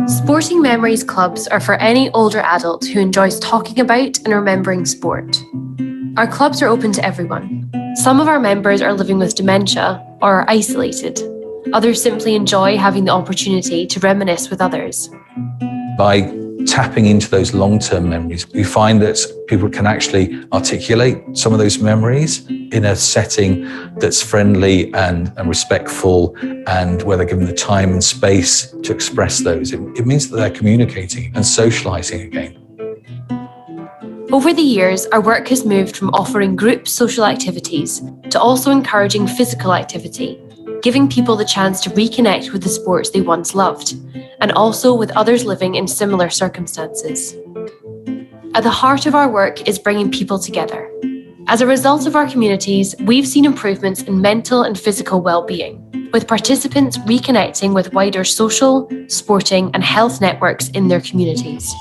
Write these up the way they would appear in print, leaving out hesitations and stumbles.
Sporting Memories clubs are for any older adult who enjoys talking about and remembering sport. Our clubs are open to everyone. Some of our members are living with dementia or are isolated. Others simply enjoy having the opportunity to reminisce with others. By tapping into those long-term memories, we find that people can actually articulate some of those memories in a setting that's friendly and respectful, and where they're given the time and space to express those. It means that they're communicating and socialising again. Over the years, our work has moved from offering group social activities to also encouraging physical activity, giving people the chance to reconnect with the sports they once loved, and also with others living in similar circumstances. At the heart of our work is bringing people together. As a result of our communities, we've seen improvements in mental and physical well-being, with participants reconnecting with wider social, sporting, and health networks in their communities.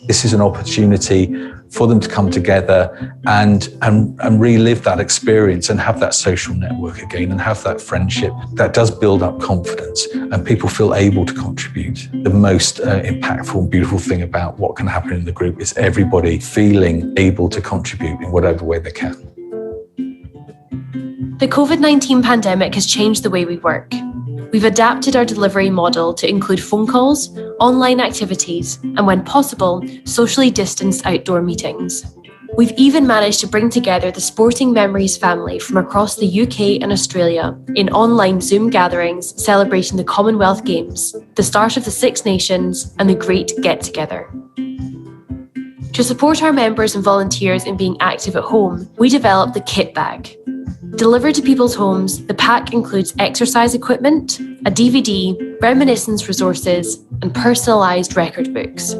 This is an opportunity for them to come together and relive that experience and have that social network again and have that friendship. That does build up confidence and people feel able to contribute. The most impactful and beautiful thing about what can happen in the group is everybody feeling able to contribute in whatever way they can. The COVID-19 pandemic has changed the way we work. We've adapted our delivery model to include phone calls, online activities, and when possible, socially distanced outdoor meetings. We've even managed to bring together the Sporting Memories family from across the UK and Australia in online Zoom gatherings celebrating the Commonwealth Games, the start of the Six Nations, and the Great Get Together. To support our members and volunteers in being active at home, we developed the Kit Bag. Delivered to people's homes, the pack includes exercise equipment, a DVD, reminiscence resources, and personalised record books.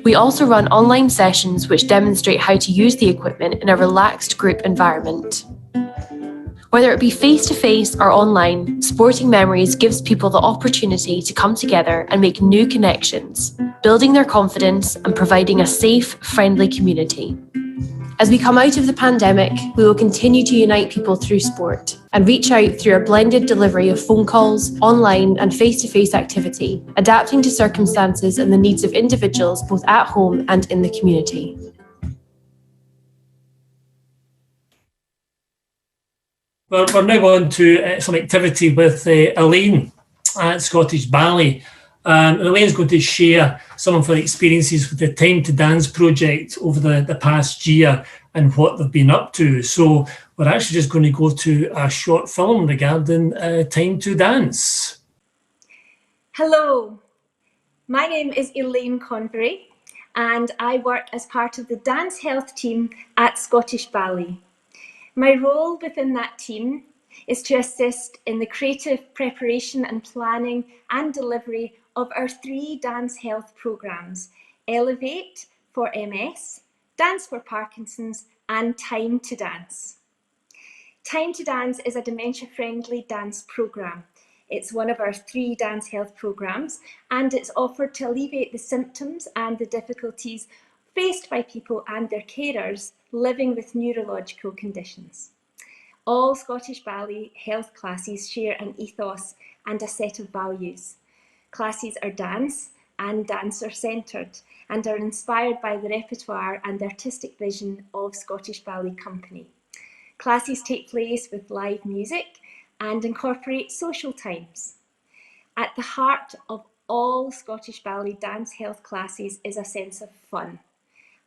We also run online sessions which demonstrate how to use the equipment in a relaxed group environment. Whether it be face-to-face or online, Sporting Memories gives people the opportunity to come together and make new connections, building their confidence and providing a safe, friendly community. As we come out of the pandemic, we will continue to unite people through sport and reach out through a blended delivery of phone calls, online and face-to-face activity, adapting to circumstances and the needs of individuals both at home and in the community. We're now on to some activity with Elaine at Scottish Ballet. Elaine's going to share some of her experiences with the Time to Dance project over the past year and what they've been up to. So we're actually just going to go to a short film regarding Time to Dance. Hello, my name is Elaine Convery and I work as part of the dance health team at Scottish Ballet. My role within that team is to assist in the creative preparation and planning and delivery of our 3 dance health programmes, Elevate for MS, Dance for Parkinson's and Time to Dance. Time to Dance is a dementia-friendly dance programme. It's one of our 3 dance health programmes and it's offered to alleviate the symptoms and the difficulties faced by people and their carers living with neurological conditions. All Scottish Ballet health classes share an ethos and a set of values. Classes are dance and dancer-centred and are inspired by the repertoire and the artistic vision of Scottish Ballet Company. Classes take place with live music and incorporate social times. At the heart of all Scottish Ballet dance health classes is a sense of fun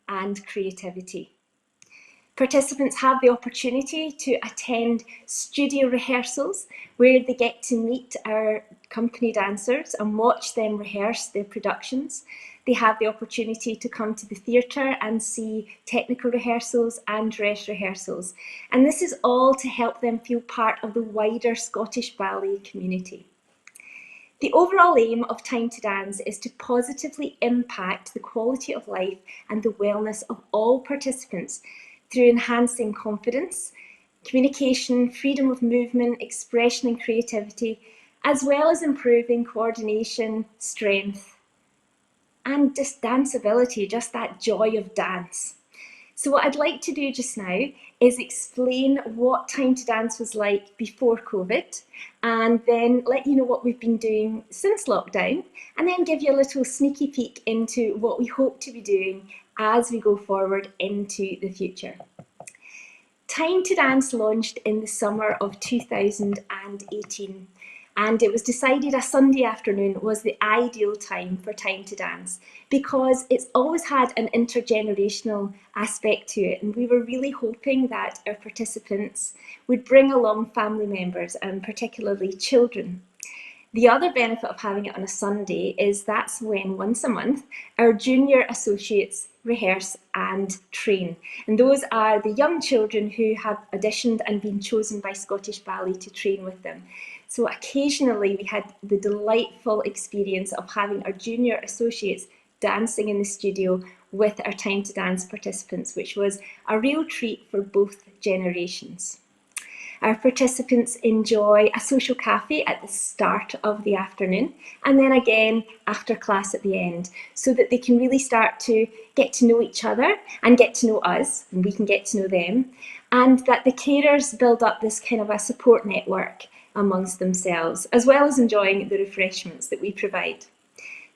and creativity. Participants have the opportunity to attend studio rehearsals where they get to meet our company dancers and watch them rehearse their productions. They have the opportunity to come to the theatre and see technical rehearsals and dress rehearsals. And this is all to help them feel part of the wider Scottish Ballet community. The overall aim of Time to Dance is to positively impact the quality of life and the wellness of all participants through enhancing confidence, communication, freedom of movement, expression and creativity, as well as improving coordination, strength, and just danceability, just that joy of dance. So what I'd like to do just now is explain what Time to Dance was like before COVID, and then let you know what we've been doing since lockdown, and then give you a little sneaky peek into what we hope to be doing as we go forward into the future. Time to Dance launched in the summer of 2018, and it was decided a Sunday afternoon was the ideal time for Time to Dance because it's always had an intergenerational aspect to it, and we were really hoping that our participants would bring along family members and particularly children. The other benefit of having it on a Sunday is that's when, once a month, our junior associates rehearse and train. And those are the young children who have auditioned and been chosen by Scottish Ballet to train with them. So occasionally we had the delightful experience of having our junior associates dancing in the studio with our Time to Dance participants, which was a real treat for both generations. Our participants enjoy a social cafe at the start of the afternoon and then again after class at the end, so that they can really start to get to know each other and get to know us, and we can get to know them, and that the carers build up this kind of a support network amongst themselves, as well as enjoying the refreshments that we provide.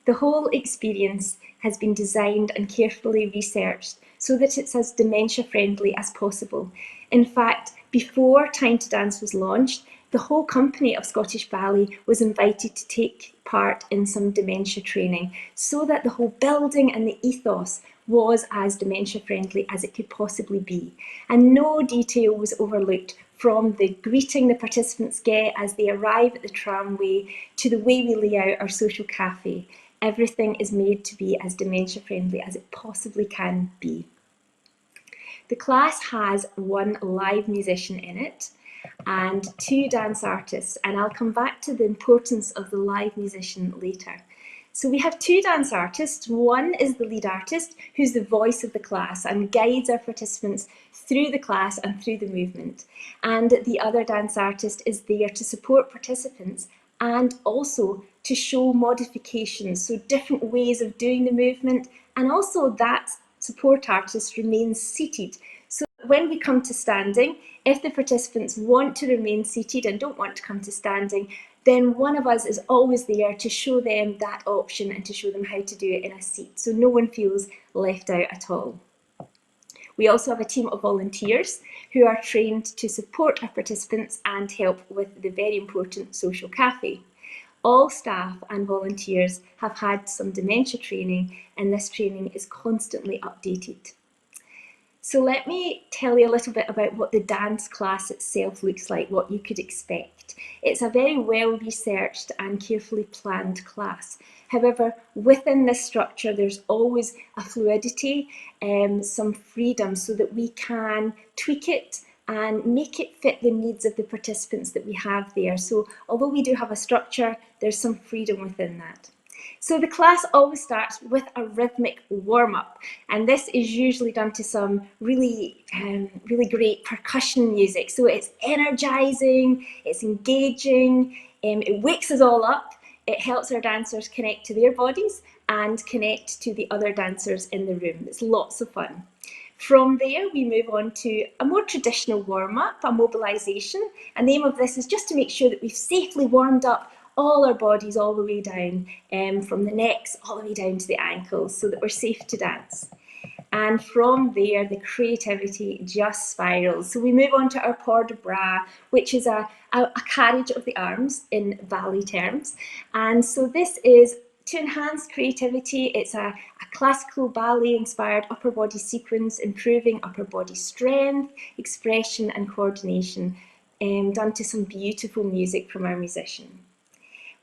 The whole experience has been designed and carefully researched so that it's as dementia friendly as possible. In fact, before Time to Dance was launched, the whole company of Scottish Ballet was invited to take part in some dementia training so that the whole building and the ethos was as dementia friendly as it could possibly be. And no detail was overlooked, from the greeting the participants get as they arrive at the tramway to the way we lay out our social cafe. Everything is made to be as dementia friendly as it possibly can be. The class has one live musician in it and 2 dance artists, and I'll come back to the importance of the live musician later. So we have 2 dance artists. One is the lead artist, who's the voice of the class and guides our participants through the class and through the movement. And the other dance artist is there to support participants and also to show modifications, so different ways of doing the movement, and also that support artist remains seated. So when we come to standing, if the participants want to remain seated and don't want to come to standing, then one of us is always there to show them that option and to show them how to do it in a seat, so no one feels left out at all. We also have a team of volunteers who are trained to support our participants and help with the very important social cafe. All staff and volunteers have had some dementia training, and this training is constantly updated. So let me tell you a little bit about what the dance class itself looks like, what you could expect. It's a very well researched and carefully planned class. However, within this structure, there's always a fluidity, some freedom, so that we can tweak it and make it fit the needs of the participants that we have there. So although we do have a structure, there's some freedom within that. So the class always starts with a rhythmic warm-up, and this is usually done to some really great percussion music. So it's energizing, it's engaging, it wakes us all up, it helps our dancers connect to their bodies and connect to the other dancers in the room. It's lots of fun. From there, we move on to a more traditional warm-up, a mobilisation. And the aim of this is just to make sure that we've safely warmed up all our bodies all the way down, from the necks all the way down to the ankles, so that we're safe to dance. And from there, the creativity just spirals. So we move on to our port de bras, which is a carriage of the arms in ballet terms. And so this is to enhance creativity. It's a classical ballet inspired upper body sequence, improving upper body strength, expression and coordination, done to some beautiful music from our musician.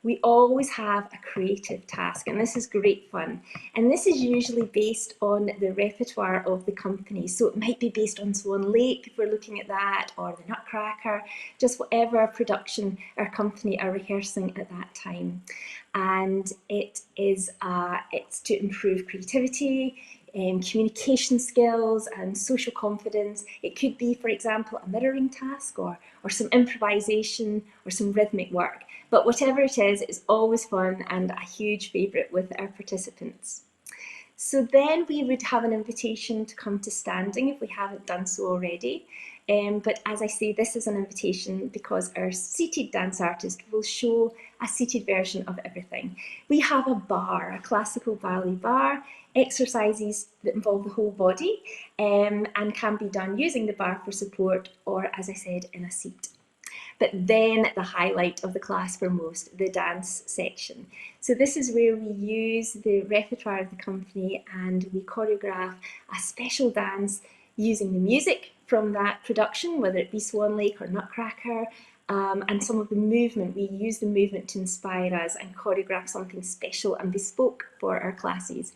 We always have a creative task, and this is great fun. And this is usually based on the repertoire of the company. So it might be based on Swan Lake if we're looking at that, or the Nutcracker, just whatever production our company are rehearsing at that time. And it's to improve creativity, communication skills and social confidence. It could be, for example, a mirroring task or some improvisation or some rhythmic work. But whatever it is, it's always fun and a huge favourite with our participants. So then we would have an invitation to come to standing if we haven't done so already. But as I say, this is an invitation because our seated dance artist will show a seated version of everything. We have a bar, a classical ballet bar, exercises that involve the whole body and can be done using the bar for support or, as I said, in a seat. But then the highlight of the class for most, the dance section. So this is where we use the repertoire of the company and we choreograph a special dance using the music from that production, whether it be Swan Lake or Nutcracker, and some of the movement. We use the movement to inspire us and choreograph something special and bespoke for our classes.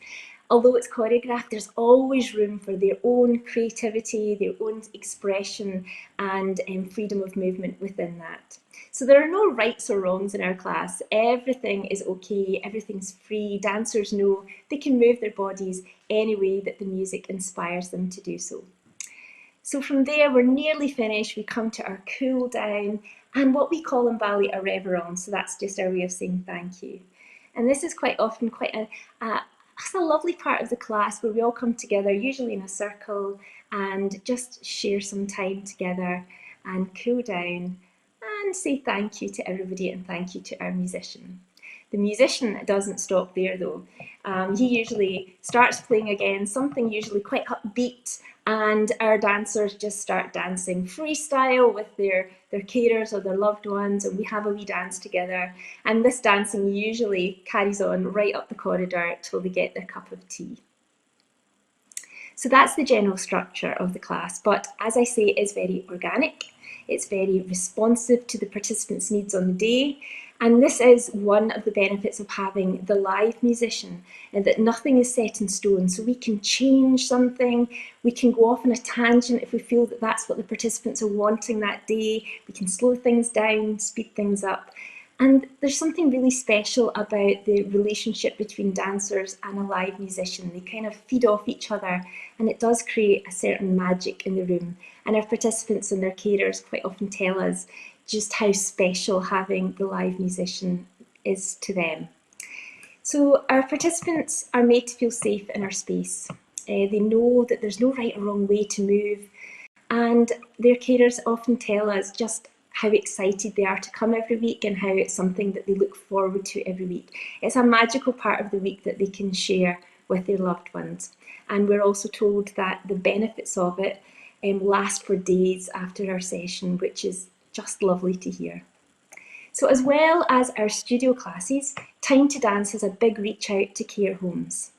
Although it's choreographed, there's always room for their own creativity, their own expression and freedom of movement within that. So there are no rights or wrongs in our class. Everything is okay, everything's free. Dancers know they can move their bodies any way that the music inspires them to do so. So from there, we're nearly finished. We come to our cool down and what we call in ballet a reverence. So that's just our way of saying thank you. And this is quite often quite a lovely part of the class where we all come together, usually in a circle, and just share some time together and cool down and say thank you to everybody and thank you to our musician. The musician doesn't stop there though. He usually starts playing again, something usually quite upbeat, and our dancers just start dancing freestyle with their carers or their loved ones, and we have a wee dance together. And this dancing usually carries on right up the corridor till they get their cup of tea. So that's the general structure of the class, but as I say, it's very organic. It's very responsive to the participants' needs on the day. And this is one of the benefits of having the live musician, and that nothing is set in stone. So we can change something, we can go off on a tangent if we feel that that's what the participants are wanting that day. We can slow things down, speed things up. And there's something really special about the relationship between dancers and a live musician. They kind of feed off each other, and it does create a certain magic in the room. And our participants and their carers quite often tell us just how special having the live musician is to them. So our participants are made to feel safe in our space. They know that there's no right or wrong way to move, and their carers often tell us just how excited they are to come every week and how it's something that they look forward to every week. It's a magical part of the week that they can share with their loved ones. And we're also told that the benefits of it last for days after our session, which is just lovely to hear. So as well as our studio classes, Time to Dance has a big reach out to care homes.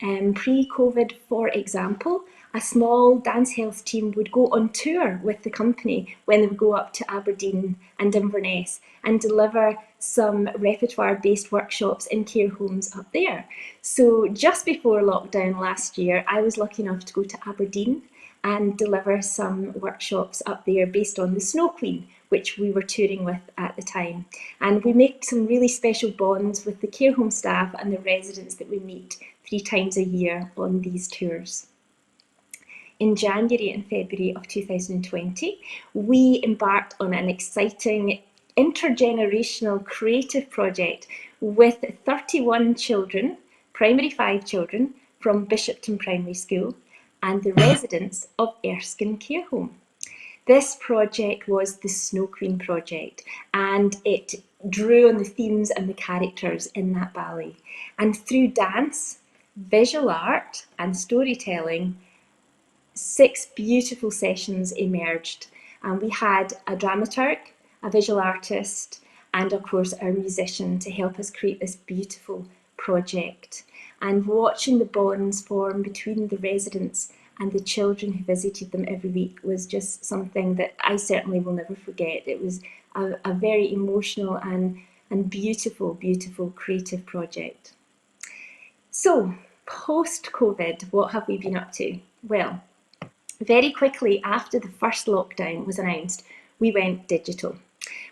Pre-COVID, for example, a small dance health team would go on tour with the company when they would go up to Aberdeen and Inverness and deliver some repertoire-based workshops in care homes up there. So just before lockdown last year, I was lucky enough to go to Aberdeen and deliver some workshops up there based on the Snow Queen, which we were touring with at the time. And we make some really special bonds with the care home staff and the residents that we meet 3 times a year on these tours. In January and February of 2020, we embarked on an exciting intergenerational creative project with 31 children, primary 5 children from Bishopton Primary School and the residents of Erskine Care Home. This project was the Snow Queen project, and it drew on the themes and the characters in that ballet. And through dance, visual art and storytelling, 6 beautiful sessions emerged. And we had a dramaturg, a visual artist, and of course our musician to help us create this beautiful project. And watching the bonds form between the residents and the children who visited them every week was just something that I certainly will never forget. It was a very emotional and beautiful, beautiful creative project. So, post-COVID, what have we been up to? Well, very quickly after the first lockdown was announced, we went digital.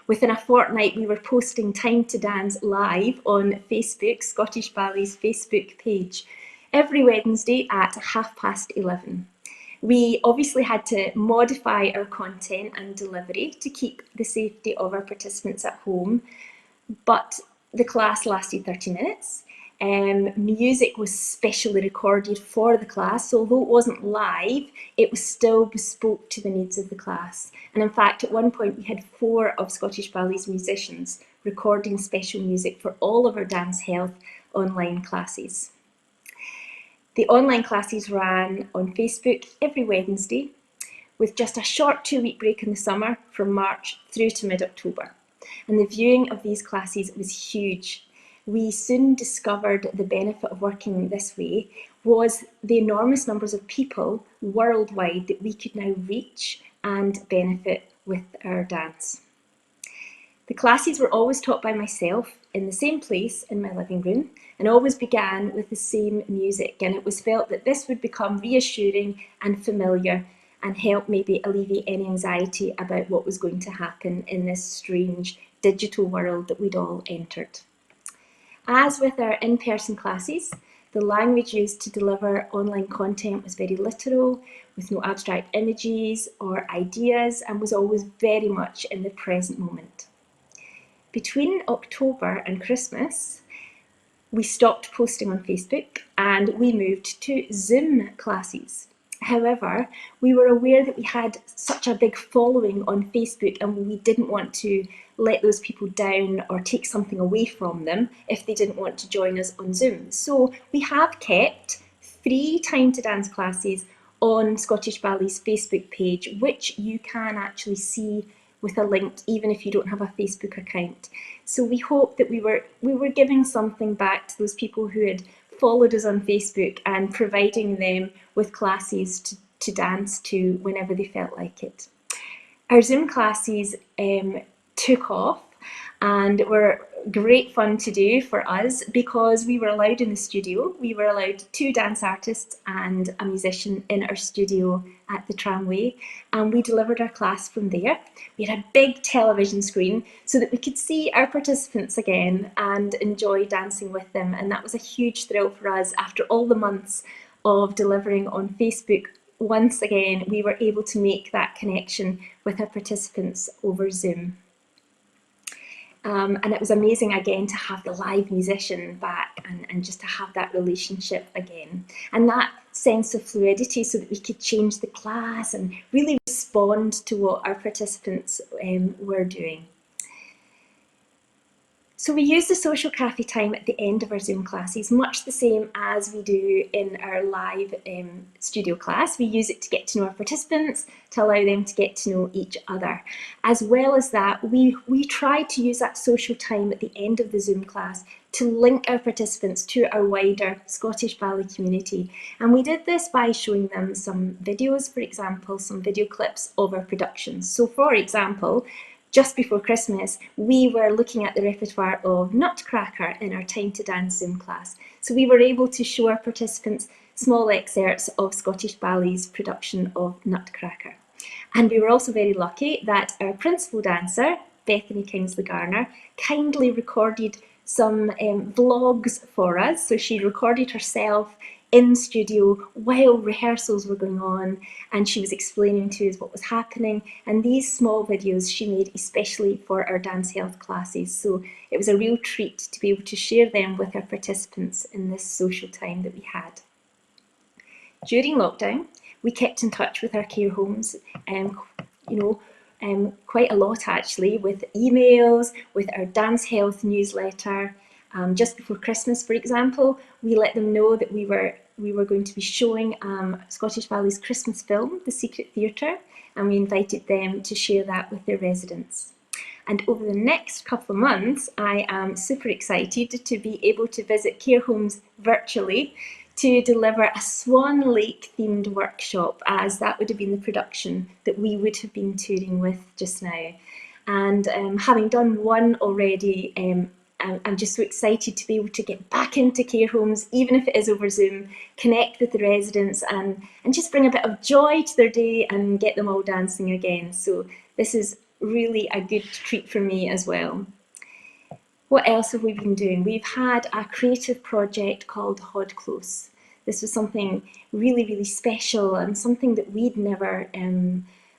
Within a fortnight, we were posting Time to Dance live on Facebook, Scottish Ballet's Facebook page, every Wednesday at 11:30. We obviously had to modify our content and delivery to keep the safety of our participants at home, but the class lasted 30 minutes. Music was specially recorded for the class, so although it wasn't live, it was still bespoke to the needs of the class. And in fact, at one point we had 4 of Scottish Ballet's musicians recording special music for all of our Dance Health online classes. The online classes ran on Facebook every Wednesday, with just a short 2-week break in the summer from March through to mid-October. And the viewing of these classes was huge. We soon discovered the benefit of working this way was the enormous numbers of people worldwide that we could now reach and benefit with our dance. The classes were always taught by myself in the same place in my living room and always began with the same music, and it was felt that this would become reassuring and familiar and help maybe alleviate any anxiety about what was going to happen in this strange digital world that we'd all entered. As with our in-person classes, the language used to deliver online content was very literal, with no abstract images or ideas, and was always very much in the present moment. Between October and Christmas, we stopped posting on Facebook and we moved to Zoom classes. However, we were aware that we had such a big following on Facebook and we didn't want to let those people down or take something away from them if they didn't want to join us on Zoom. So we have kept 3 Time to Dance classes on Scottish Ballet's Facebook page, which you can actually see with a link even if you don't have a Facebook account. So we hope that we were giving something back to those people who had followed us on Facebook and providing them with classes to dance to whenever they felt like it. Our Zoom classes took off and were great fun to do for us because we were allowed in the studio. We were allowed 2 dance artists and a musician in our studio at the tramway, and we delivered our class from there. We had a big television screen so that we could see our participants again and enjoy dancing with them, and that was a huge thrill for us. After all the months of delivering on Facebook, once again we were able to make that connection with our participants over Zoom. And it was amazing again to have the live musician back and just to have that relationship again. And that sense of fluidity so that we could change the class and really respond to what our participants were doing. So we use the social cafe time at the end of our Zoom classes, much the same as we do in our live studio class. We use it to get to know our participants, to allow them to get to know each other. As well as that, we try to use that social time at the end of the Zoom class to link our participants to our wider Scottish Ballet community. And we did this by showing them some videos, for example, some video clips of our productions. So for example, just before Christmas, we were looking at the repertoire of Nutcracker in our Time to Dance Zoom class. So we were able to show our participants small excerpts of Scottish Ballet's production of Nutcracker. And we were also very lucky that our principal dancer, Bethany Kingsley-Garner, kindly recorded some vlogs for us. So she recorded herself in studio while rehearsals were going on, and she was explaining to us what was happening, and these small videos she made especially for our dance health classes. So it was a real treat to be able to share them with our participants in this social time that we had. During lockdown, we kept in touch with our care homes, quite a lot actually, with emails, with our dance health newsletter. Just before Christmas, for example, we let them know that we were going to be showing Scottish Ballet's Christmas film, The Secret Theatre, and we invited them to share that with their residents. And over the next couple of months, I am super excited to be able to visit care homes virtually to deliver a Swan Lake themed workshop, as that would have been the production that we would have been touring with just now. And having done one already, I'm just so excited to be able to get back into care homes, even if it is over Zoom, connect with the residents and just bring a bit of joy to their day and get them all dancing again. So this is really a good treat for me as well. What else have we been doing? We've had a creative project called Hod Close. This was something really, really special and something that we'd never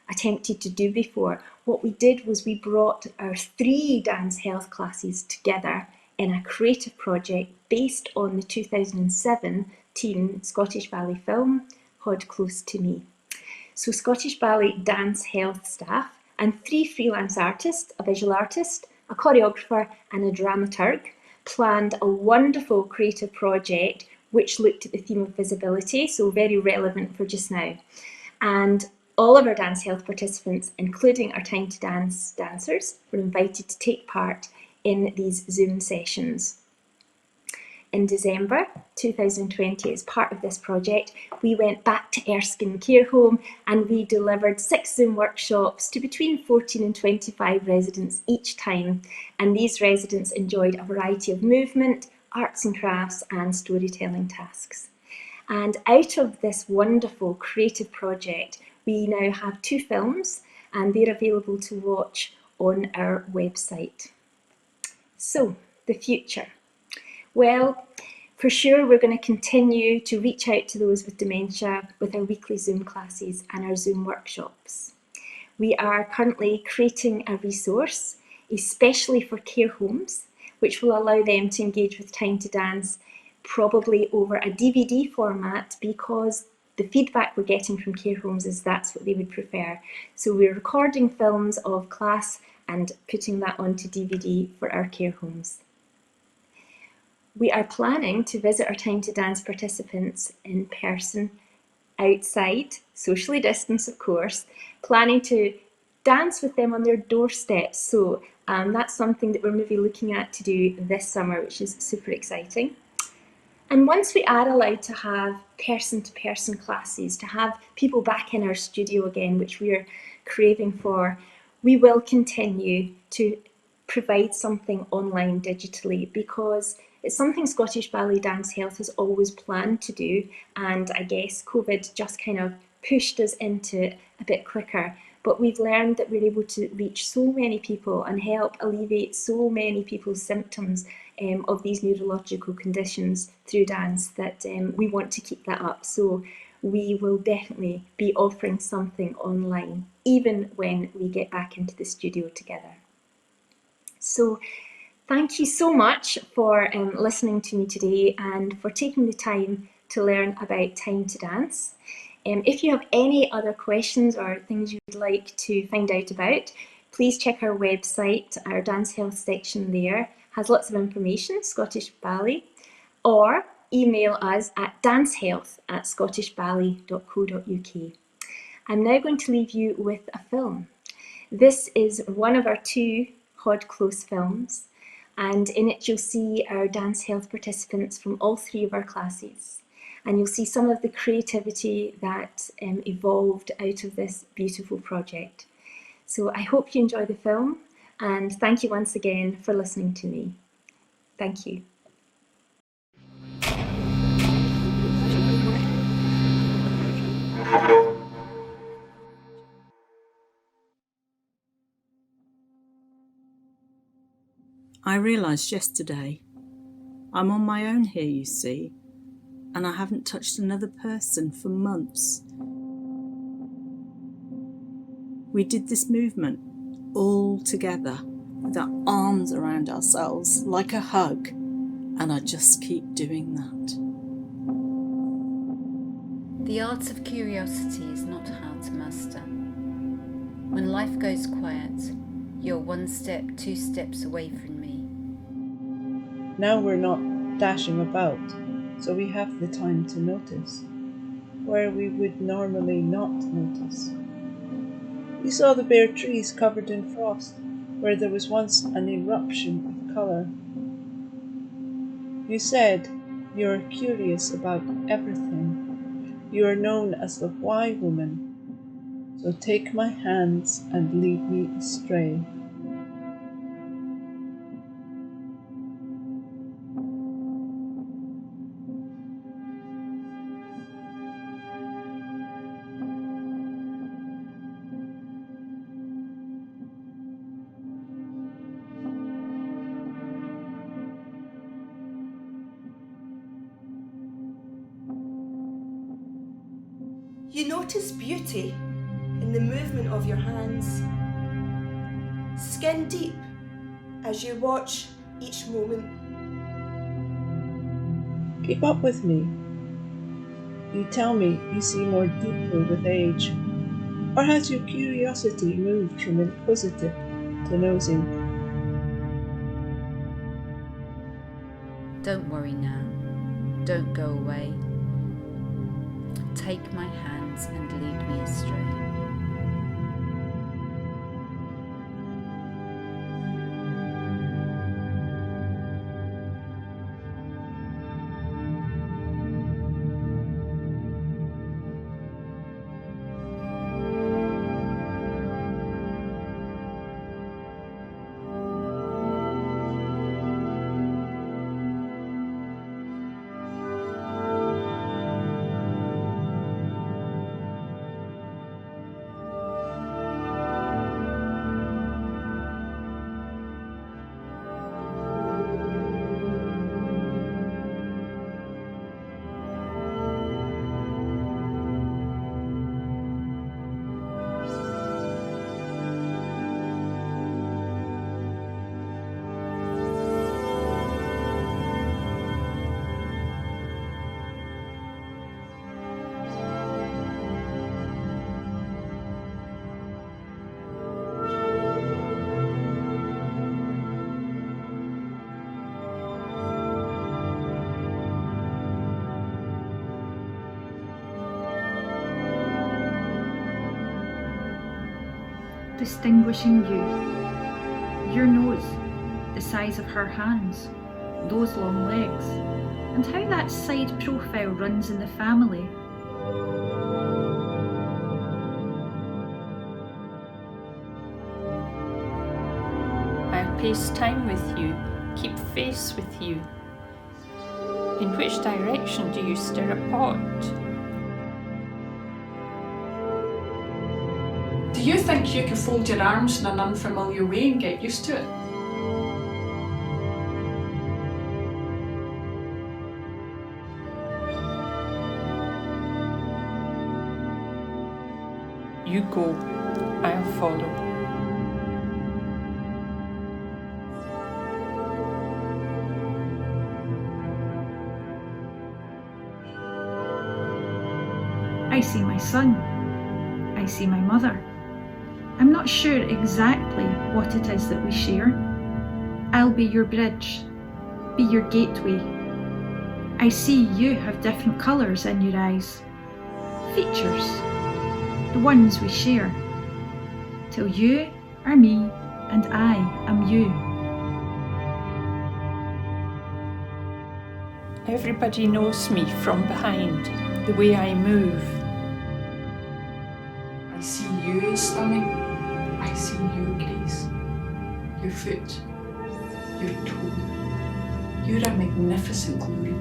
attempted to do before. What we did was we brought our 3 dance health classes together in a creative project based on the 2007 Scottish Ballet film, Hod Close to Me. So Scottish Ballet dance health staff and 3 freelance artists, a visual artist, a choreographer and a dramaturg, planned a wonderful creative project which looked at the theme of visibility, so very relevant for just now. And all of our dance health participants, including our Time to Dance dancers, were invited to take part in these Zoom sessions. In December 2020, as part of this project, we went back to Erskine Care Home and we delivered 6 Zoom workshops to between 14 and 25 residents each time. And these residents enjoyed a variety of movement, arts and crafts and storytelling tasks. And out of this wonderful creative project, we now have 2 films and they're available to watch on our website. So, the future. Well, for sure, we're going to continue to reach out to those with dementia with our weekly Zoom classes and our Zoom workshops. We are currently creating a resource, especially for care homes, which will allow them to engage with Time to Dance probably over a DVD format, because the feedback we're getting from care homes is that's what they would prefer. So we're recording films of class and putting that onto DVD for our care homes. We are planning to visit our Time to Dance participants in person, outside, socially distanced of course, planning to dance with them on their doorsteps. So that's something that we're maybe looking at to do this summer, which is super exciting. And once we are allowed to have person-to-person classes, to have people back in our studio again, which we are craving for, we will continue to provide something online digitally, because it's something Scottish Ballet Dance Health has always planned to do, and I guess COVID just kind of pushed us into it a bit quicker. But we've learned that we're able to reach so many people and help alleviate so many people's symptoms of these neurological conditions through dance that we want to keep that up. So we will definitely be offering something online, even when we get back into the studio together. So thank you so much for listening to me today and for taking the time to learn about Time to Dance. If you have any other questions or things you'd like to find out about, please check our website. Our dance health section there has lots of information, Scottish Ballet, or email us at dancehealth@scottishballet.co.uk. I'm now going to leave you with a film. This is one of our 2 Hod Close films, and in it you'll see our dance health participants from all 3 of our classes. And you'll see some of the creativity that evolved out of this beautiful project. So I hope you enjoy the film, and thank you once again for listening to me. Thank you. I realised yesterday I'm on my own here, you see, and I haven't touched another person for months. We did this movement all together with our arms around ourselves like a hug, and I just keep doing that. The art of curiosity is not hard to master. When life goes quiet, you're 1 step, 2 steps away from me. Now we're not dashing about, so we have the time to notice, where we would normally not notice. We saw the bare trees covered in frost, where there was once an eruption of colour. You said you are curious about everything. You are known as the Why Woman, so take my hands and lead me astray. You notice beauty in the movement of your hands. Skin deep as you watch each moment Keep up with me. You tell me you see more deeply with age, or has your curiosity moved from inquisitive to nosy? Don't worry now. Don't go away. Take my hands and lead me astray. Distinguishing you, your nose, the size of her hands, those long legs, and how that side profile runs in the family. I'll pace time with you, keep face with you. In which direction do you stir a pot? Do you think you can fold your arms in an unfamiliar way and get used to it? You go, I'll follow. I see my son. I see my mother. I'm not sure exactly what it is that we share. I'll be your bridge, be your gateway. I see you have different colours in your eyes, features, the ones we share, till you are me and I am you. Everybody knows me from behind, the way I move. I see you stunning. I see your grace, your foot, your toe. You're a magnificent glory.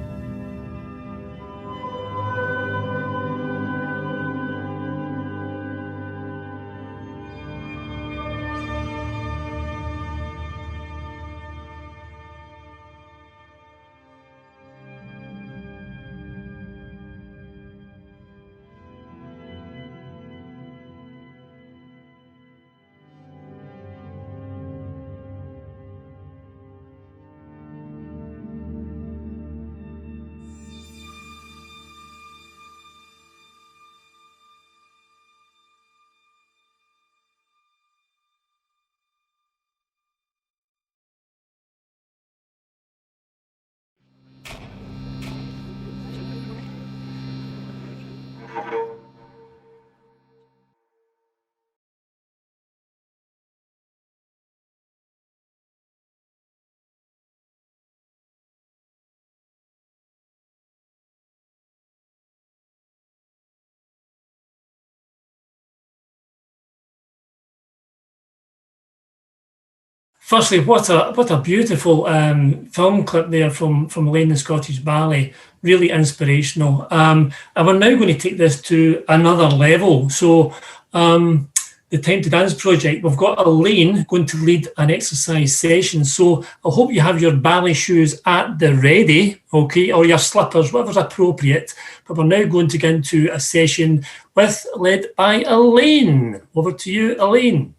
Firstly, what a beautiful film clip there from Elaine and Scottish Ballet. Really inspirational. And we're now going to take this to another level. So the Time to Dance project, we've got Elaine going to lead an exercise session. So I hope you have your ballet shoes at the ready, okay, or your slippers, whatever's appropriate. But we're now going to get into a session led by Elaine. Over to you, Elaine.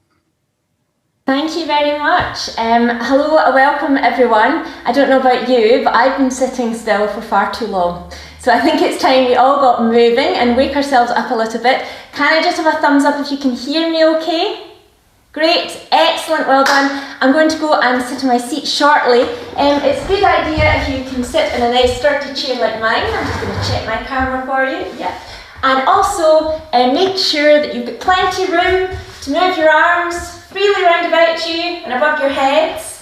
Thank you very much. Hello, welcome everyone. I don't know about you, but I've been sitting still for far too long. So I think it's time we all got moving and wake ourselves up a little bit. Can I just have a thumbs up if you can hear me okay? Great, excellent, well done. I'm going to go and sit in my seat shortly. It's a good idea if you can sit in a nice sturdy chair like mine. I'm just going to check my camera for you. Yeah. And also make sure that you've got plenty of room to move your arms freely round about you and above your heads.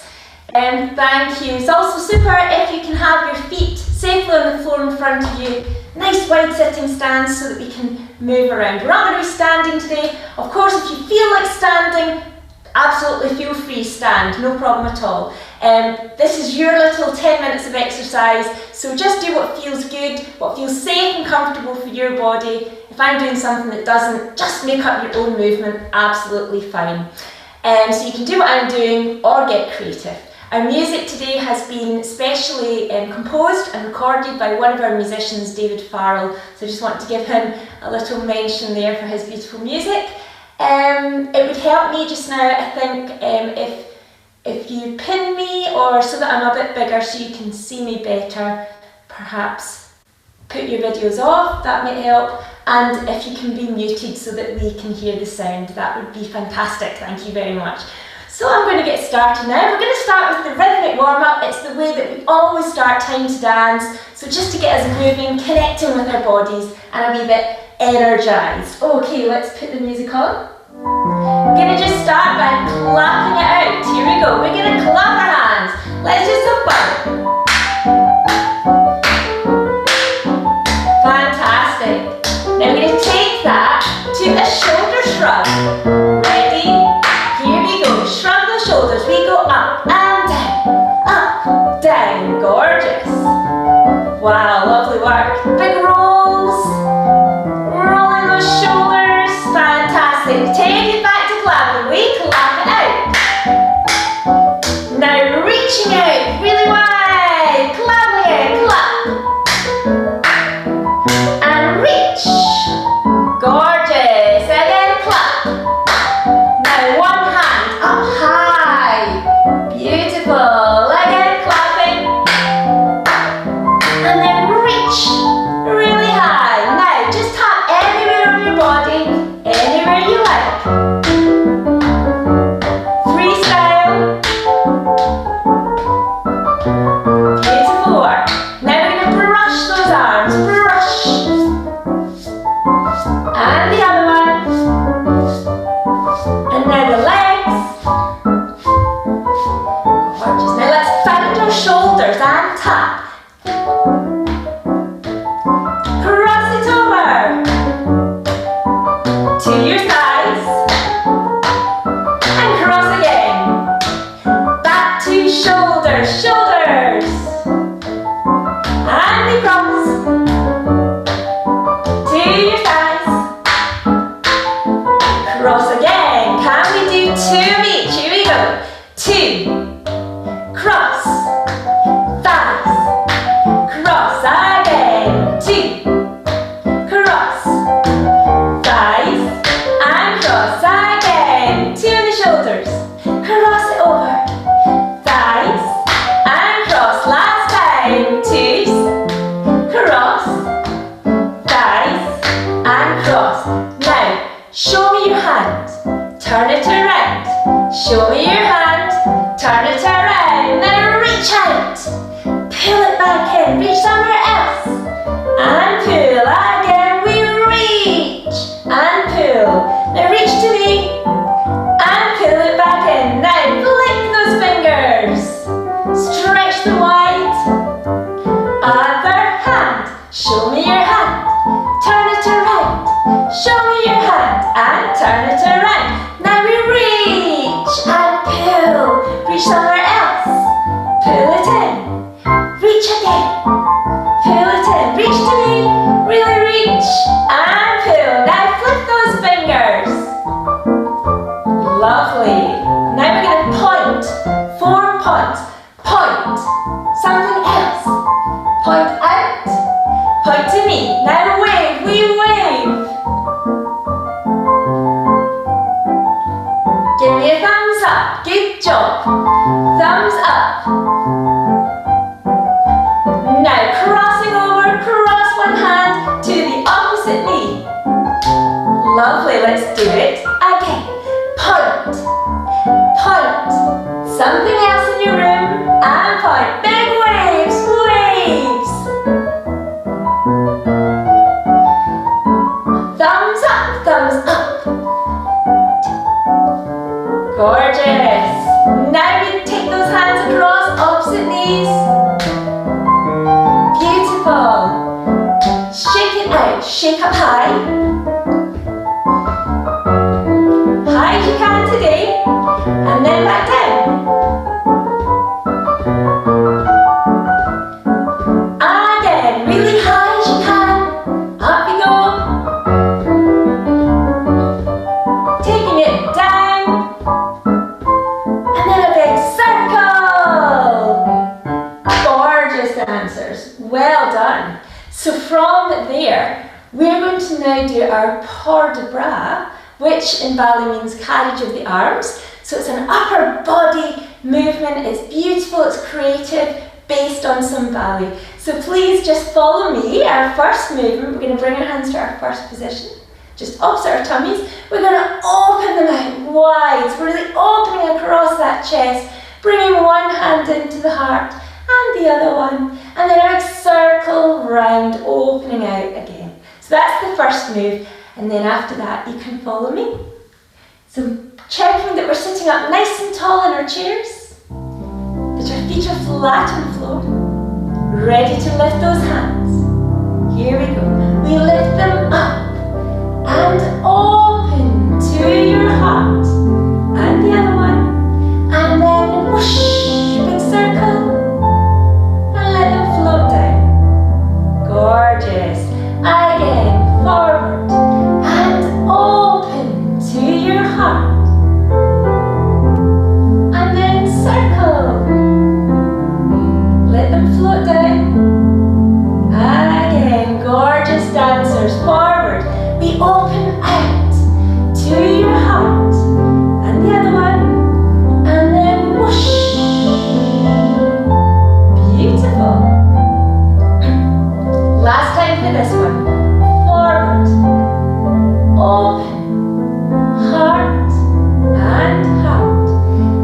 Thank you. It's also super if you can have your feet safely on the floor in front of you. Nice wide sitting stands so that we can move around. We're not going to be standing today. Of course, if you feel like standing, absolutely feel free, stand, no problem at all. This is your little 10 minutes of exercise, so just do what feels good, what feels safe and comfortable for your body. If I'm doing something that doesn't, just make up your own movement, absolutely fine. So you can do what I'm doing or get creative. Our music today has been specially composed and recorded by one of our musicians, David Farrell, so I just want to give him a little mention there for his beautiful music. It would help me just now, I think, if you pin me or so that I'm a bit bigger so you can see me better, perhaps put your videos off, that might help, and if you can be muted so that we can hear the sound, that would be fantastic, thank you very much. So I'm going to get started now. We're going to start with the rhythmic warm-up. It's the way that we always start Time to Dance, so just to get us moving, connecting with our bodies and a wee bit energised. Okay, let's put the music on. We're going to just start by clapping it out. Here we go. We're going to clap our hands. Let's just have fun. Fantastic. Now we're going to take that to a shoulder shrug. Ready? Here we go. Shrug the shoulders. We go up and down. Up, down. Gorgeous. Wow, lovely work. Big rolls. Rolling those shoulders. Fantastic. Take it back to clapping. We clap it out. Now reaching out really wide. Clap again. Clap. And reach. Gorgeous. Again, clap. Now one hand up high. Beautiful. Again, clapping. And then reach really high. Now just tap anywhere on your body, anywhere you like. Freestyle. Beautiful work. Now we're going to brush those arms. Brush. And the other one. And now the legs. Gorgeous. Now let's find our shoulders and tap. Cross it over to your thighs and cross again. Back to shoulders, shoulders. And we cross to your thighs. Cross again. Can we do two of each? Here we go. Two. Cross. Thighs. Cross again. Two. Cross. Thighs. And cross again. Two on the shoulders. Cross it over. Thighs. And cross. Last time. Twos. Cross. Thighs. And cross. Now, show me your hand. Turn it around. Show me your hand. Turn it around. Now reach out. Pull it back in. Reach somewhere else. And pull. Again, we reach. And pull. Now reach to me. And pull it back in. Now flick those fingers. Stretch them wide. Other hand. Show me your hand. Turn it around. Show me your hand. And turn it around. Now we reach. And pull. Reach somewhere else. Pull it in. Reach again. Pull it in. Reach to me. Really reach. And pull. Now flip those fingers. Lovely. Now we're going to point. 4 points. Point. Something else. Point out. Point to me. Now wave. We wave. Give me a thumbs up. job. Thumbs up. Now crossing over, cross one hand to the opposite knee. Lovely, let's do it again. Point, point. Something else in your room and point. Big waves, waves. Thumbs up, thumbs up. Gorgeous. Now we take those hands across, opposite knees. Beautiful. Shake it out, shake up high. High as you can today, and then back down. Again, really high as you can. Up you go. Taking it down. And then a big circle. Gorgeous dancers. Well done. So from there, we're going to now do our port de bras, which in Bali means carriage of the arms. So it's an upper body movement, it's beautiful, it's creative, based on some Bali. So please just follow me. Our first movement, we're going to bring our hands to our first position, just opposite our tummies. We're going to open them out wide, so we're really opening across that chest, bringing one hand into the heart and the other one, and then a big circle round, opening out again. So that's the first move. And then after that, you can follow me. So checking that we're sitting up nice and tall in our chairs, that our feet are flat on the floor, ready to lift those hands. Here we go. We lift them up and open to your heart. And the other one. And then whoosh, big circle. And let them float down. Gorgeous. Again, forward. Open to your heart, and then circle. Let them float down. Again, gorgeous dancers. Forward. We open out to your heart, and the other one, and then whoosh. Beautiful. Last time for this one. Forward. Open, heart, and heart.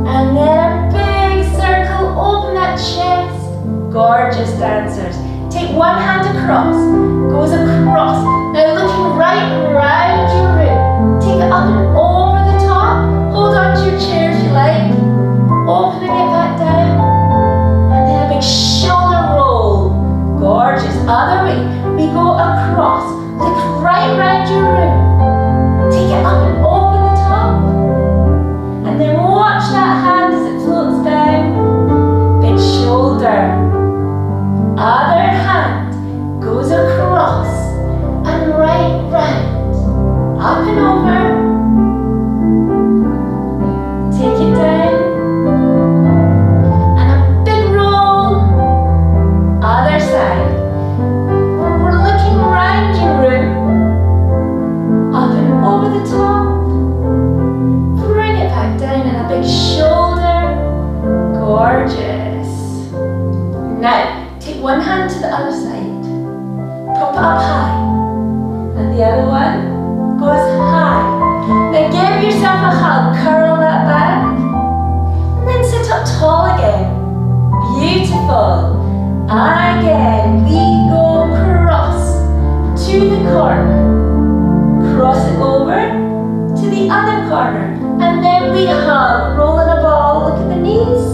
And then a big circle, open that chest. Gorgeous dancers. Take one hand across, goes across. Now looking right around your room. Take it up and over the top. Hold on to your chair if you like. Opening it back down. And then a big shoulder roll. Gorgeous. Other way. We go across. Look right around your room. Take it up and over the top. And then watch that hand as it floats down. Big shoulder. Other hand goes across and right round. Up and over. Take it down. And a big roll. Other side. We're looking around your room. Up and over the top. Bring it back down and a big shoulder. Gorgeous. Now, take one hand to the other side. Pop it up high. And the other one goes high. Now give yourself a hug. Curl that back. And then sit up tall again. Beautiful. Again, we go cross to the corner. Cross it over to the other corner. And then we hug, roll in a ball, look at the knees.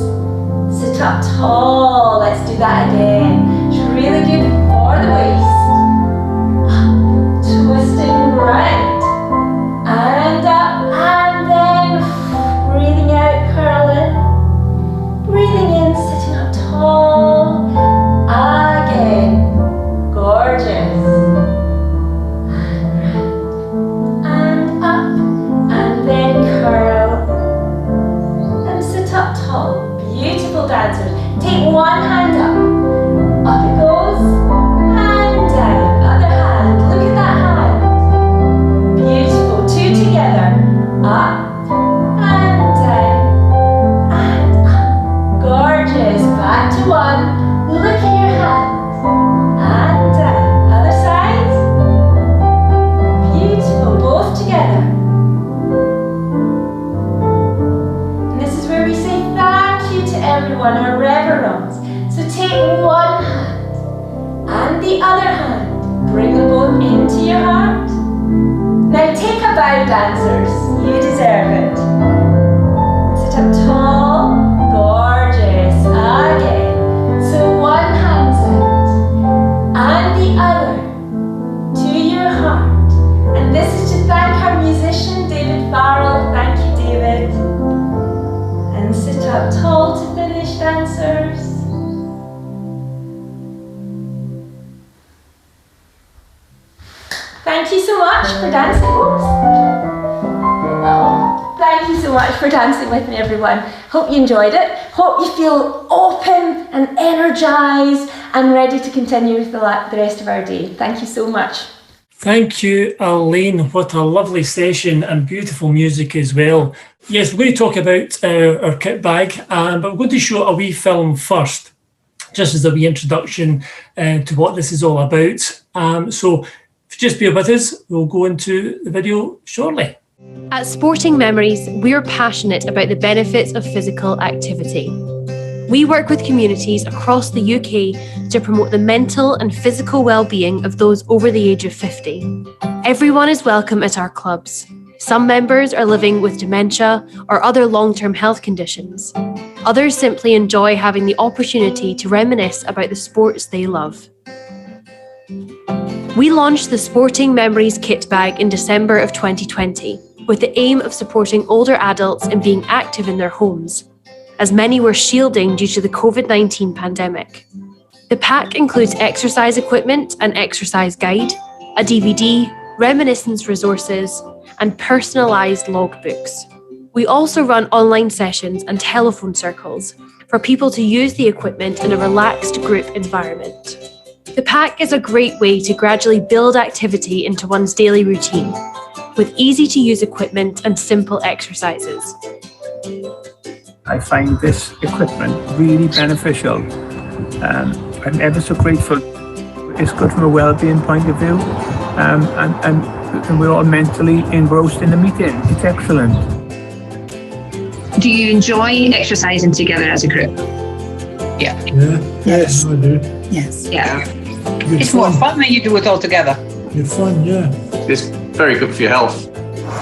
Sit up tall, let's do that again. It's really good for the waist. Up, twisting right, and up, and then breathing out, curling. Breathing in, sitting up tall. Again, gorgeous. And up, and then curl. And sit up tall. Beautiful dancers. Take one hand up. Up it goes. And down. Other hand. Look at that hand. Beautiful. Two together. Up and down. everyone are reverends. So take one hand and the other hand. Bring them both into your heart. Now take a bow, dancers. You deserve it. Sit up tall, gorgeous, again. So one hand's out and the other to your heart. And this is to thank our musician, David Farrell. Thank you, David. And sit up tall to finish, dancers. Thank you so much for dancing. Oh, thank you so much for dancing with me, everyone. Hope you enjoyed it. Hope you feel open and energized and ready to continue with the rest of our day. Thank you so much. Thank you, Elaine. What a lovely session and beautiful music as well. Yes, we're going to talk about our kit bag, but we're going to show a wee film first, just as a wee introduction to what this is all about. So just bear with us, we'll go into the video shortly. At Sporting Memories, we're passionate about the benefits of physical activity. We work with communities across the UK to promote the mental and physical well-being of those over the age of 50. Everyone is welcome at our clubs. Some members are living with dementia or other long-term health conditions. Others simply enjoy having the opportunity to reminisce about the sports they love. We launched the Sporting Memories kit bag in December of 2020 with the aim of supporting older adults in being active in their homes, as many were shielding due to the COVID-19 pandemic. The pack includes exercise equipment, an exercise guide, a DVD, reminiscence resources, and personalised logbooks. We also run online sessions and telephone circles for people to use the equipment in a relaxed group environment. The pack is a great way to gradually build activity into one's daily routine, with easy-to-use equipment and simple exercises. I find this equipment really beneficial. I'm ever so grateful. It's good from a well-being point of view, and we're all mentally engrossed in the meeting. It's excellent. Do you enjoy exercising together as a group? Yeah. Yes, I do. Yes. Yeah. It's more fun when you do it all together. It's fun, yeah. It's very good for your health.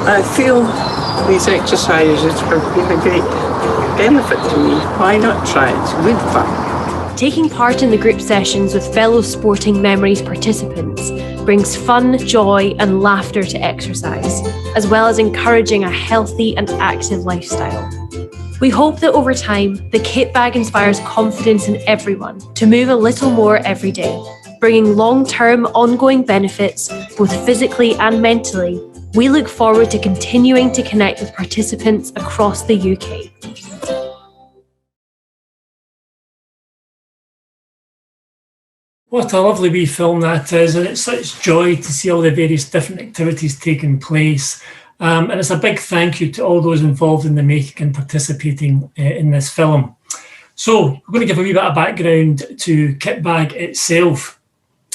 I feel these exercises have been a great benefit to me. Why not try it? It's good fun. Taking part in the group sessions with fellow Sporting Memories participants brings fun, joy and laughter to exercise, as well as encouraging a healthy and active lifestyle. We hope that over time, the kit bag inspires confidence in everyone to move a little more every day, bringing long-term ongoing benefits both physically and mentally. We look forward to continuing to connect with participants across the UK. What a lovely wee film that is, and it's such joy to see all the various different activities taking place. And it's a big thank you to all those involved in the making and participating in this film. So we're going to give a wee bit of background to kit bag itself.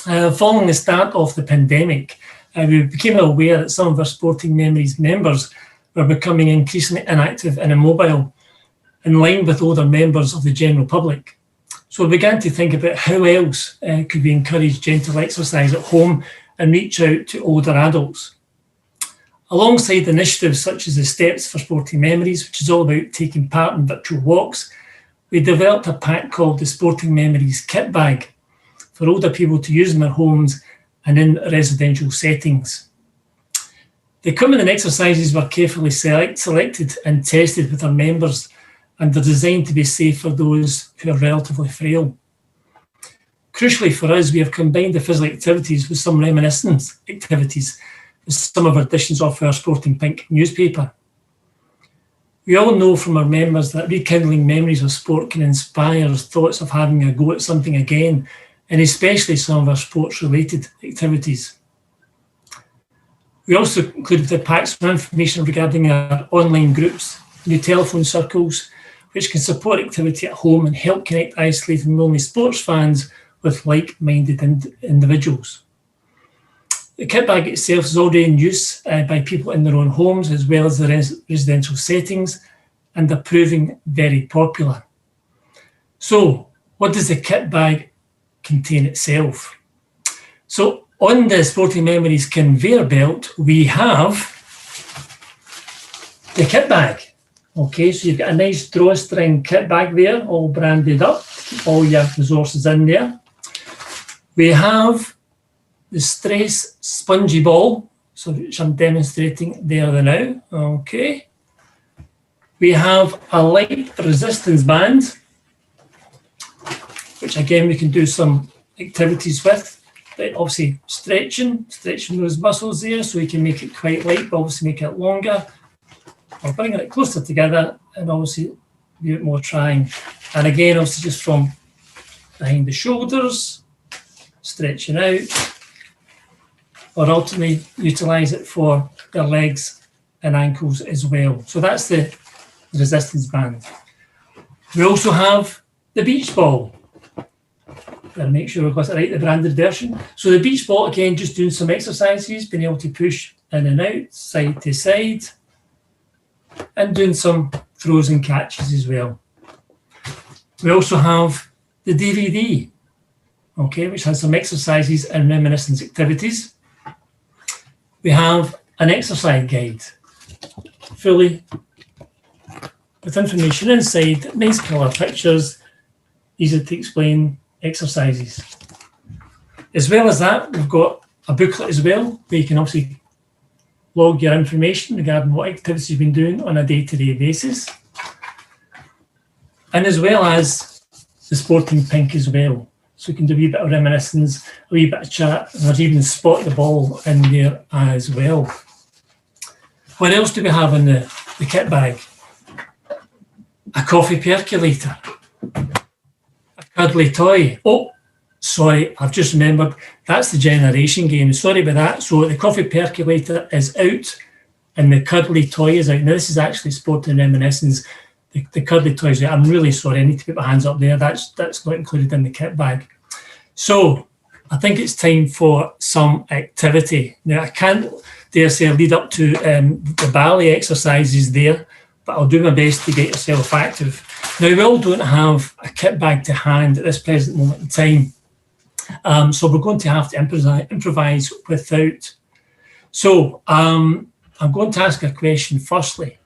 Following the start of the pandemic, we became aware that some of our Sporting Memories members were becoming increasingly inactive and immobile, in line with older members of the general public. So we began to think about how else could we encourage gentle exercise at home and reach out to older adults. Alongside initiatives such as the Steps for Sporting Memories, which is all about taking part in virtual walks, we developed a pack called the Sporting Memories Kit Bag for older people to use in their homes and in residential settings. The equipment and exercises were carefully selected and tested with our members, and they're designed to be safe for those who are relatively frail. Crucially for us, we have combined the physical activities with some reminiscence activities with some of our editions of our Sporting Pink newspaper. We all know from our members that rekindling memories of sport can inspire thoughts of having a go at something again, and especially some of our sports-related activities. We also included the packs for information regarding our online groups, new telephone circles, which can support activity at home and help connect isolated and lonely sports fans with like-minded individuals. The kit bag itself is already in use by people in their own homes as well as the residential settings, and they're proving very popular. So what does the kit bag contain itself? So on the Sporting Memories conveyor belt, we have the kit bag. Okay, so you've got a nice drawstring kit bag there, all branded up, all your resources in there. We have the stress spongy ball, so which I'm demonstrating there now. Okay. We have a light resistance band, which again we can do some activities with. But obviously stretching those muscles there, so we can make it quite light, but obviously make it longer. Or bringing it closer together and obviously do it more trying. And again, obviously just from behind the shoulders, stretching out, or ultimately utilise it for their legs and ankles as well. So that's the resistance band. We also have the beach ball. Gotta make sure we've got it right, the branded version. So the beach ball, again, just doing some exercises, being able to push in and out, side to side, and doing some throws and catches as well. We also have the DVD, okay, which has some exercises and reminiscence activities. We have an exercise guide, fully with information inside, nice colour pictures, easy to explain exercises. As well as that, we've got a booklet as well, where you can obviously log your information regarding what activities you've been doing on a day-to-day basis. And as well as the sporting pink as well. So you can do a wee bit of reminiscence, a wee bit of chat, and there's even spot the ball in there as well. What else do we have in the kit bag? A coffee percolator, a cuddly toy. Oh, sorry, I've just remembered, that's the generation game. Sorry about that. So the coffee percolator is out and the cuddly toy is out. Now this is actually sporting reminiscence. The cuddly toy is out. I'm really sorry, I need to put my hands up there. That's not included in the kit bag. So I think it's time for some activity. Now I can't dare say lead up to the ballet exercises there, but I'll do my best to get yourself active. Now we all don't have a kit bag to hand at this present moment in time. So we're going to have to improvise without. So I'm going to ask a question firstly.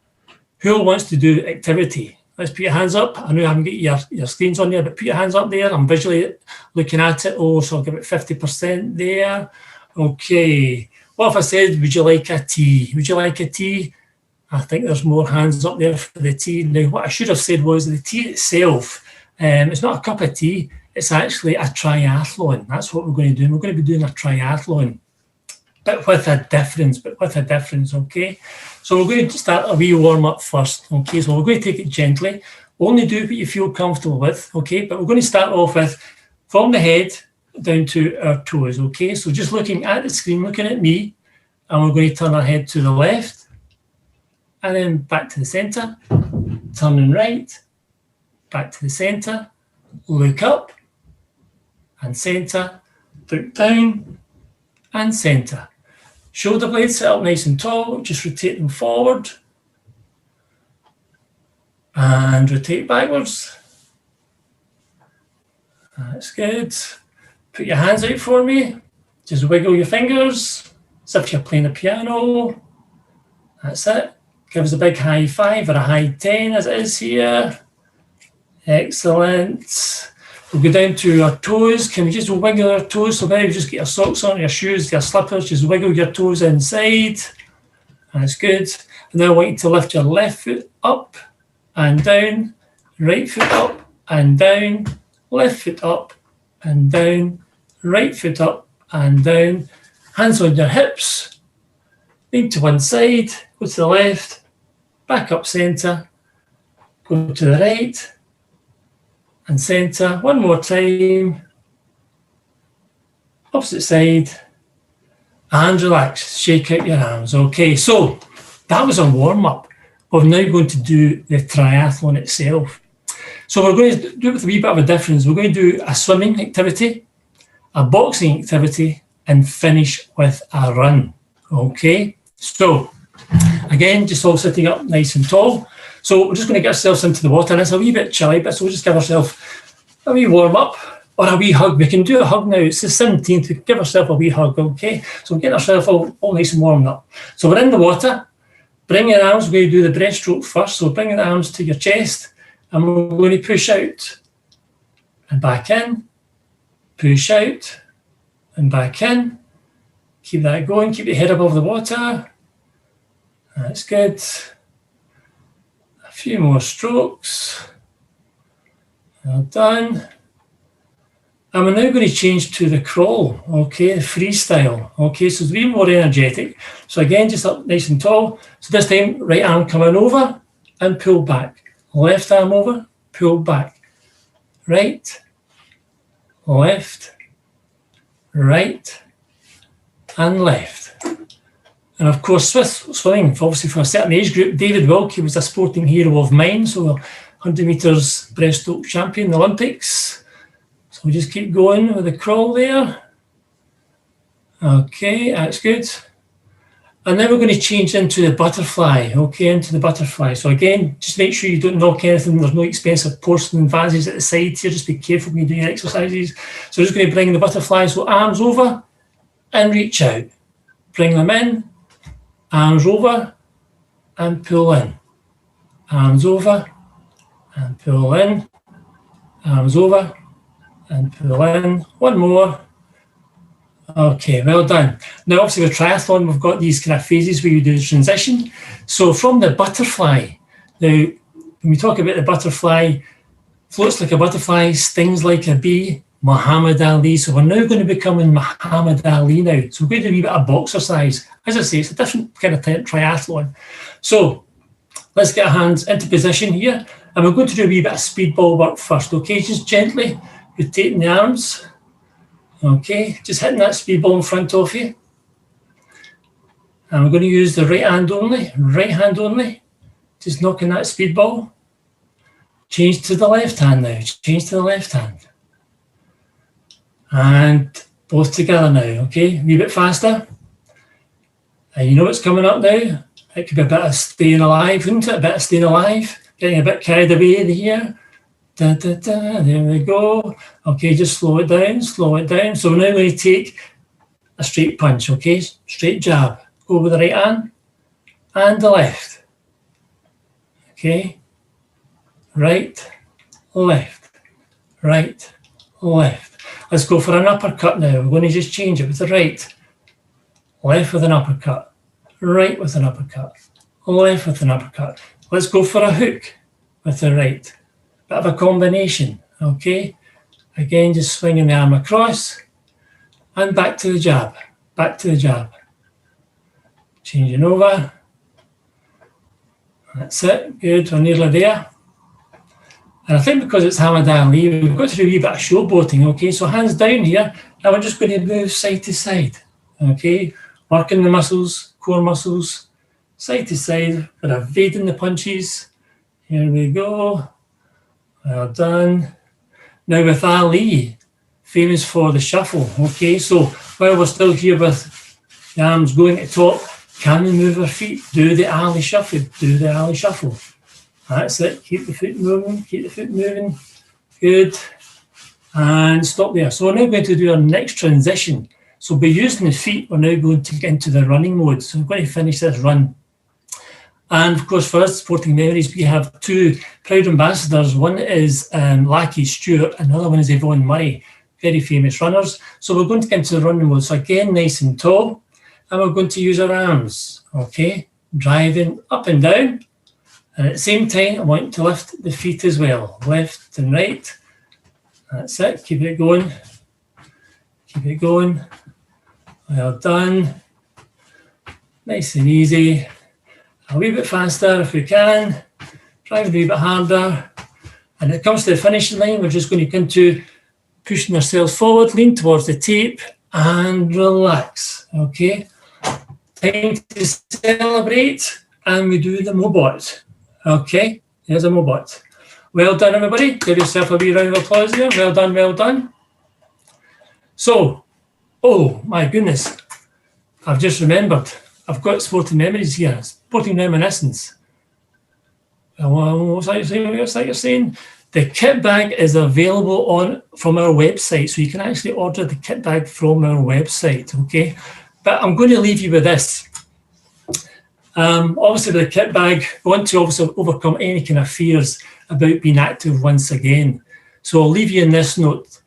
Who wants to do activity? Let's put your hands up. I know I haven't got your screens on there, but put your hands up there. I'm visually looking at it. Oh, so I'll give it 50% there. Okay. What if I said, would you like a tea? Would you like a tea? I think there's more hands up there for the tea. Now, what I should have said was the tea itself, it's not a cup of tea. It's actually a triathlon. That's what we're going to do. We're going to be doing a triathlon, but with a difference, okay? So we're going to start a wee warm-up first, okay? So we're going to take it gently. Only do what you feel comfortable with, okay? But we're going to start off with from the head down to our toes, okay? So just looking at the screen, looking at me, and we're going to turn our head to the left, and then back to the centre, turning right, back to the centre, look up, and centre, look down, and centre. Shoulder blades sit up nice and tall, just rotate them forward, and rotate backwards. That's good. Put your hands out for me, just wiggle your fingers, as if you're playing a piano. That's it. Give us a big high 5 or a high 10 as it is here. Excellent. We'll go down to our toes. Can we just wiggle our toes? So maybe just get your socks on, your shoes, your slippers, just wiggle your toes inside. That's good. And now I want you to lift your left foot up and down, right foot up and down, left foot up and down, right foot up and down. Hands on your hips. Lean to one side, go to the left, back up centre, go to the right, and centre. One more time. Opposite side. And relax. Shake out your arms. Okay, so that was a warm-up. We're now going to do the triathlon itself. So we're going to do it with a wee bit of a difference. We're going to do a swimming activity, a boxing activity, and finish with a run. Okay, so again, just all sitting up nice and tall. So we're just going to get ourselves into the water, and it's a wee bit chilly, but so we'll just give ourselves a wee warm up or a wee hug. We can do a hug now. It's the 17th. We give ourselves a wee hug, okay? So we're getting ourselves all nice and warmed up. So we're in the water. Bring your arms. We're going to do the breaststroke first. So bring the arms to your chest, and we're going to push out and back in, push out and back in. Keep that going. Keep your head above the water. That's good. A few more strokes. Well done. And we're now going to change to the crawl, okay, the freestyle, okay, so it's a bit more energetic. So again, just up nice and tall. So this time, right arm coming over and pull back. Left arm over, pull back. Right, left, right, and left. And of course, swimming, obviously for a certain age group, David Wilkie was a sporting hero of mine, so 100 metres breaststroke champion in the Olympics. So we just keep going with the crawl there. Okay, that's good. And then we're going to change into the butterfly, okay, into the butterfly. So again, just make sure you don't knock anything. There's no expensive porcelain vases at the side here. Just be careful when you do your exercises. So we're just going to bring the butterfly, so arms over and reach out. Bring them in, arms over and pull in. Arms over and pull in. Arms over and pull in. One more. Okay, well done. Now, obviously with triathlon, we've got these kind of phases where you do the transition. So from the butterfly, now, when we talk about the butterfly, floats like a butterfly, stings like a bee, Muhammad Ali. So we're now going to become in Muhammad Ali now. So we're going to do a wee bit of boxercise. As I say, it's a different kind of triathlon. So let's get our hands into position here. And we're going to do a wee bit of speedball work first, okay? Just gently rotating the arms. Okay, just hitting that speedball in front of you. And we're going to use the right hand only. Just knocking that speedball. Change to the left hand now, change to the left hand. And both together now, okay? A wee bit faster. And you know what's coming up now? It could be a bit of staying alive, wouldn't it? A bit of staying alive. Getting a bit carried away here. Da, da, da, there we go. Okay, just slow it down, slow it down. So we're now going to take a straight punch, okay? Straight jab. Go with the right hand and the left. Okay? Right, left, right, left. Let's go for an uppercut now. We're going to just change it with the right. Left with an uppercut. Right with an uppercut. Left with an uppercut. Let's go for a hook with the right. Bit of a combination, okay? Again, just swinging the arm across and back to the jab, back to the jab. Changing over. That's it, good, we're nearly there. And I think because it's Muhammad Ali, we've got to do a wee bit of showboating, okay? So hands down here, and we're just going to move side to side, okay? Working the muscles, core muscles, side to side, but evading the punches. Here we go. Well done. Now with Ali, famous for the shuffle, okay? So while we're still here with the arms going at the top, can we move our feet? Do the Ali shuffle, do the Ali shuffle. That's it, keep the foot moving, keep the foot moving. Good. And stop there. So we're now going to do our next transition. So by using the feet, we're now going to get into the running mode. So we're going to finish this run. And of course, for us, Sporting Memories, we have two proud ambassadors. One is Lackey Stewart, and the other one is Yvonne Murray, very famous runners. So we're going to get into the running mode. So again, nice and tall, and we're going to use our arms, okay? Driving up and down. And at the same time, I want to lift the feet as well, left and right. That's it, keep it going. Keep it going. Well done. Nice and easy. A wee bit faster if we can. Drive a wee bit harder. And when it comes to the finishing line, we're just going to come to pushing ourselves forward, lean towards the tape, and relax. Okay. Time to celebrate, and we do the Mobot. Okay, there's a Mobot. Well done, everybody. Give yourself a wee round of applause there. Well done, well done. So, oh my goodness, I've just remembered. I've got Sporting Memories here. Sporting Reminiscence. What's that you're saying? The kit bag is available from our website, so you can actually order the kit bag from our website, okay? But I'm going to leave you with this. Obviously, with the kit bag, we want to obviously overcome any kind of fears about being active once again. So I'll leave you in this note.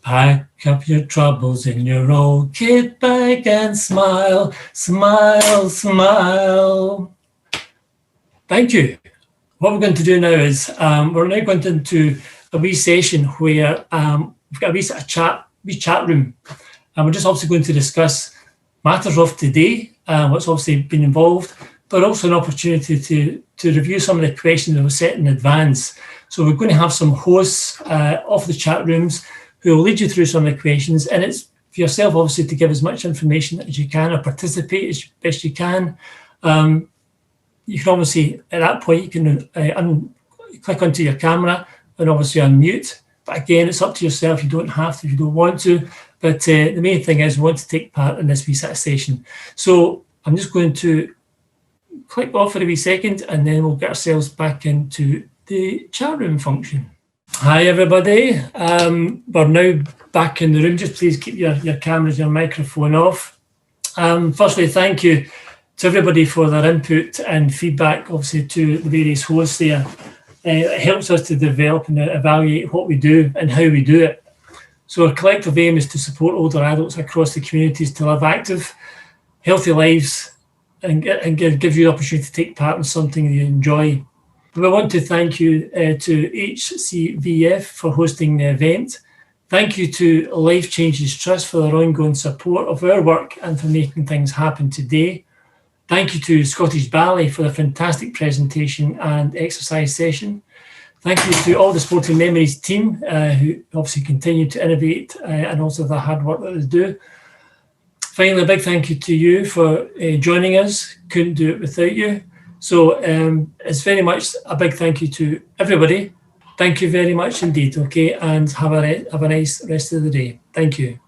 Pack up your troubles in your old kit bag and smile, smile, smile. Thank you. What we're going to do now is we're now going into a wee session where we've got a wee chat room, and we're just obviously going to discuss matters of today, what's obviously been involved, but also an opportunity to review some of the questions that were set in advance. So we're going to have some hosts of the chat rooms who will lead you through some of the questions, and it's for yourself obviously to give as much information as you can or participate as best you can. You can obviously, at that point, you can click onto your camera and obviously unmute. But again, it's up to yourself. You don't have to if you don't want to. But the main thing is we want to take part in this wee session. So I'm just going to click off for a wee second, and then we'll get ourselves back into the chat room function. Hi, everybody. We're now back in the room. Just please keep your cameras, your microphone off. Firstly, thank you to everybody for their input and feedback, obviously, to the various hosts there. It helps us to develop and evaluate what we do and how we do it. So our collective aim is to support older adults across the communities to live active, healthy lives and give you the opportunity to take part in something you enjoy. We want to thank you to HCVF for hosting the event. Thank you to Life Changes Trust for their ongoing support of our work and for making things happen today. Thank you to Scottish Ballet for the fantastic presentation and exercise session. Thank you to all the Sporting Memories team who obviously continue to innovate and also the hard work that they do. Finally, a big thank you to you for joining us. Couldn't do it without you. So it's very much a big thank you to everybody. Thank you very much indeed, okay? And have a nice rest of the day. Thank you.